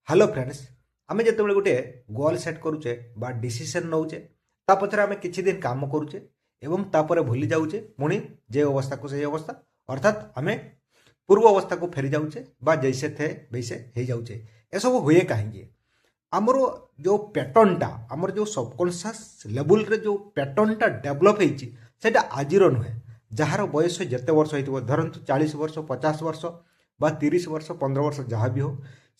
Hello friends आम जो गोटे गोल सेट करुचे बा डिसीजन नौचे ता पछरे आम किछि दिन काम करुचे एवं तापर भूली जाऊचे पुणी जे अवस्था को सही अवस्था अर्थात आम पूर्व अवस्था को फेरी जाऊचे बा जैसे थे वैसे हो जाऊचे एसब हुए कहीं आमर जो पैटर्नटा आमर जो सबकनसियस लेवल रे जो पैटर्नटा डेभलप होता आज नुहे जार बयस जिते वर्ष हो धरतु 40 वर्ष 50 वर्ष बा 30 वर्ष 15 वर्ष जहाँ भी हो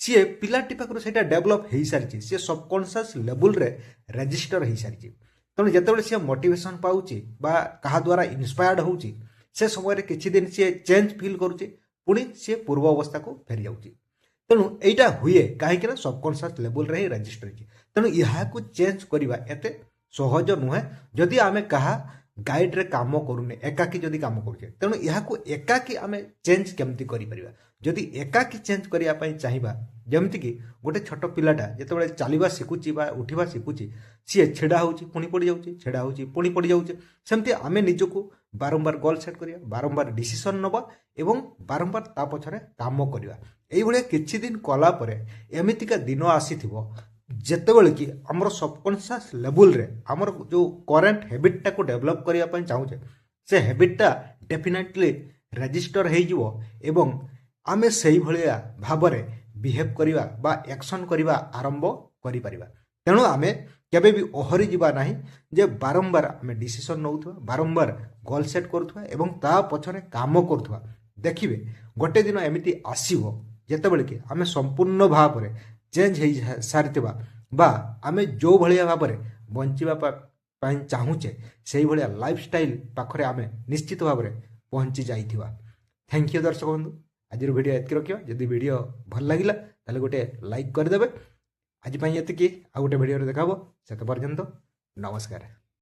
सी पिलाटी पाखर से डेभलप हो सारी सी सबकनसियस लेवल रे रेजिस्टर हो सारी तेणु जिते सी मोटिवेशन पाऊँच क्या द्वारा इन्स्पायर्ड हो समय किसी दिन सी चेंज फिल करुच्चे पुणी सी पूर्व अवस्था को फेरी जाऊँगी तेणु यहाँ हुए कहीं सबकनसियस लेवल रे ही रेजिस्टर हो तेणु यहाँ चेंज करवा एत सहज नुहे जदि आम क्या गाइड रे काम करूने एकाकी जदि काम करुचे तेणु यहाँ एकाकी आम चेंज केमती करिपरिबा जदि एकाकी चेंज करने चाहिए जमती कि गोटे छोट पिलाटा जिते चलवा शिखुची उठा शिखुची सी छिड़ा हो पुणी पड़ जाऊँगी छिड़ा हो पुणी पड़ जाऊँगे सेमती आम निजक बारंबार गोल सेट करिया बारंबार डिसीजन नवा एवं बारंबार ता पछरे काम करवा ये किछि दिन कला परे एमितिका दिन आसीथिबो जेतेबेले कि आमर सबकनसियस लेवल रे आमर जो करेन्ट हैबिटा को डेभलप करने चाहूचे से हैबिटा डेफिनेटली रेजिस्टर हो एवं आमे सही भलिया भाबरे बिहेव करिवा बा एक्शन करिवा आरंभ करि परिबा तेणु आमे केबे भी ओहरी जिबा नाही जे बारंबार आमे डिसीजन नौथवा बारंबार गोल सेट करूथवा एवं ता पछरे काम करूथवा देखिबे गोटे दिन एमिति आसीबो जेतेबेले कि आमे संपूर्ण भाबरे चेंज हो सारिथिबा बा आमे जो भलिया भाबरे बंचिबा पाई चाहूचे सेही भलिया लाइफस्टाइल पाखरे आमे निश्चित भाबरे पहुंची जाइथिबा। थैंक यू दर्शक बंधु आज वीडियो एतक रखियो जदि वीडियो भल लगिला ताले गोटे लाइक करदेवे आज ये आ गोटे वीडियो देखा से पर्यंत नमस्कार।